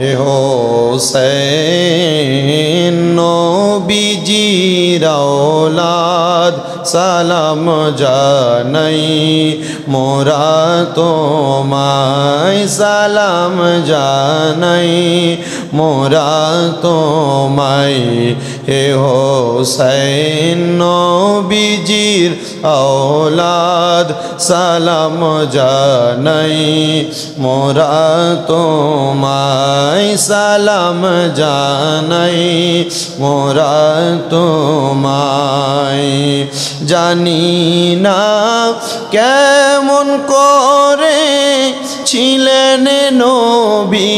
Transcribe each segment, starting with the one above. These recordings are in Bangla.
হে হোসেন নবীজির আওলাদ সালাম জানাই মোরা তোমায় সালাম জানাই মোরা তোমায় হে হোসেন নবীজির আওলাদ সালাম জানাই মোরা তোমায় সালাম জানাই মোরা তোমায় জানি না কেমন করে ছিলেন নবী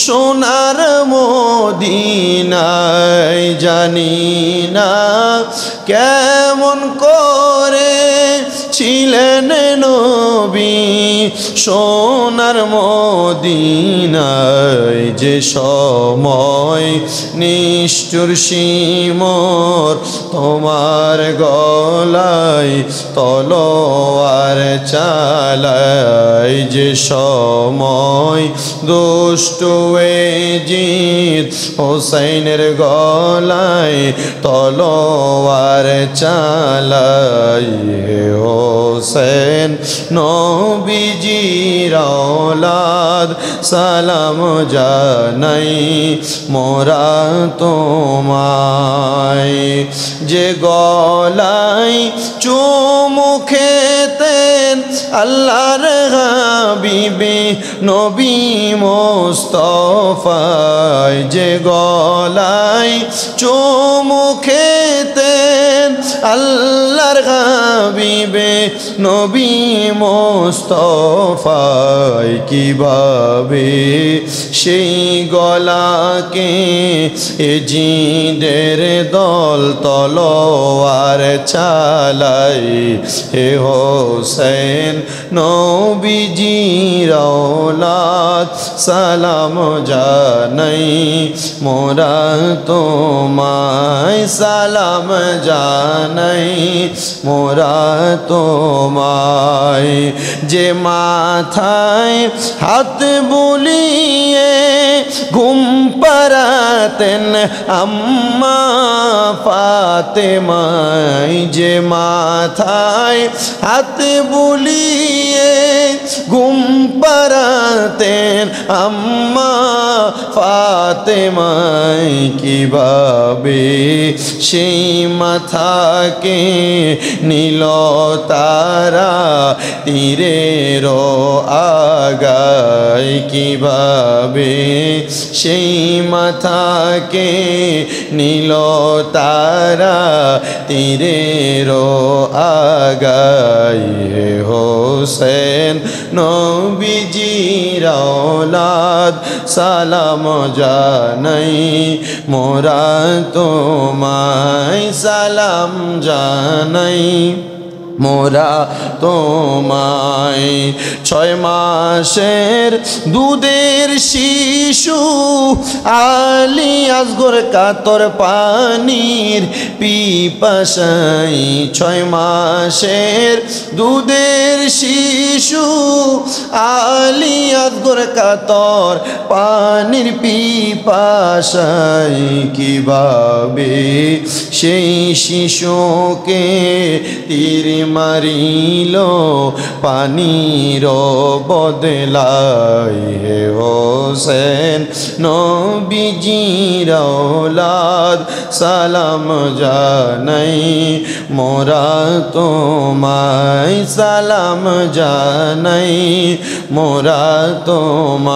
সোনার মদিনায় জানি না কেমন করে ছিলেন নবী সোনার মদিনায় যে সময় নিষ্ঠুর সিমর তোমার গলায় তলোয়ার চালায় যে সময় দুষ্ট এজিদ হোসেনের গলায় তলোয়ার চালায় হোসেন নবীজির আওলাদ সালাম জানাই মোরা তোমায় যে গলায় চুমু খেতেন আল্লাহর হাবিবে নবী মুস্তাফায় যে গলায় চুমু খেতেন আল্লাহর হাবিবে নবী মুস্তাফায় কিভাবে সেই গলাকে জিদের দল তলোয়ার চালাই হে হোসেন নবীজির আওলাদ সালাম জানাই মোরা তোমায় সালাম জানাই মোরা তোমায় যে মাথায় হাত বুলিয়ে ঘুম পাড়াতেন আম্মা ফাতেমায় যে মাথায় হাত বুলিয়ে ঘুম পাড়াতেন আম্মা ফাতেমায় কিভাবে সেই মাথাকে নীল তারা তীরের আগায় কিভাবে সেই মাথাকে নীল তারা তীরের আগায় হে হোসেন নবীজির আওলাদ সালাম জানাই মোরা তোমায় সালাম জানাই মোরা তোমায় 6 মাসের দুধের শিশু আলী আসগর কাতর পানির পিপাসায় 6 মাসের দুধের শিশু আলী আসগর কাতর পানির পিপাসায় কিভাবে সেই শিশুকে তীর মারিল পানির বদলায় হে হোসেন নবীজির আওলাদ সালাম জানাই মোরা তোমায় সালাম জানাই মোরা তোমায়।